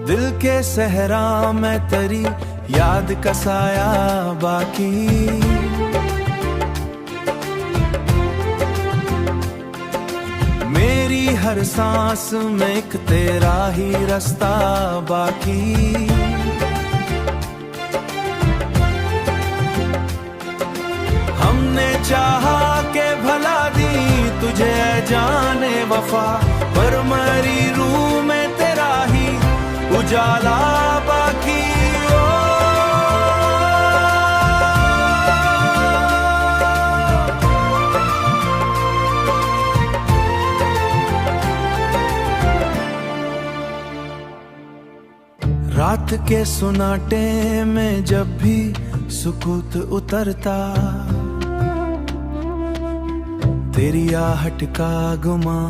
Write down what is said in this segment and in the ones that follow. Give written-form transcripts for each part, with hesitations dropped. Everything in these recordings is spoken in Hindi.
दिल के सहरा में तेरी याद का साया बाकी। मेरी हर सांस में एक तेरा ही रास्ता बाकी। हमने चाहा के भला दी तुझे जाने वफा, पर मरी रूह में तेरा ही उजाला बाकी। रात के सुनाटे में जब भी सुकूत उतरता, तेरी आहट का गुमा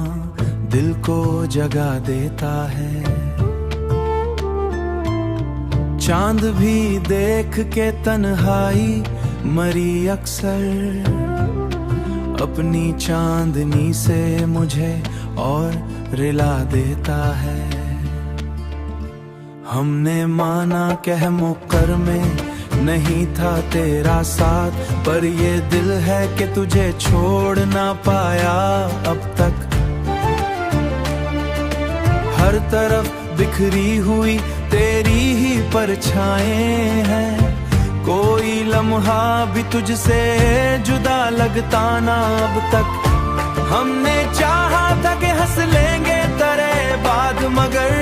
दिल को जगा देता है। चांद भी देख के तन्हाई मरी अक्सर, अपनी चांदनी से मुझे और रिला देता है। हमने माना कह मुकर में नहीं था तेरा साथ, पर ये दिल है कि तुझे छोड़ ना पाया अब तक। हर तरफ बिखरी हुई तेरी ही परछाएं हैं, कोई लम्हा भी तुझसे जुदा लगता ना अब तक। हमने चाहा था कि हंस लेंगे तेरे बाद, मगर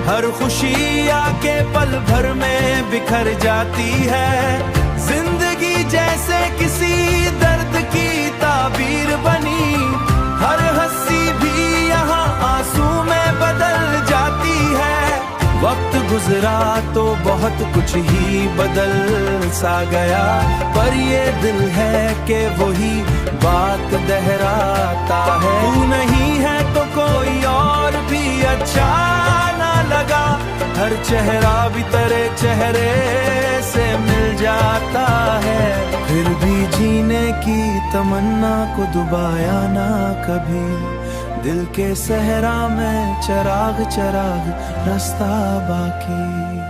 हर खुशी आके पल भर में बिखर जाती है। जिंदगी जैसे किसी दर्द की ताबीर बनी, हर हंसी भी यहाँ आंसू में बदल जाती है। वक्त गुजरा तो बहुत कुछ ही बदल सा गया, पर ये दिल है कि वही बात दोहराता है। तू नहीं है तो कोई और भी अच्छा ना लगा, हर चेहरा भी तेरे चेहरे से मिल जाता है। फिर भी जीने की तमन्ना को दुबाया ना कभी, दिल के सहरा में चराग चराग रास्ता बाकी।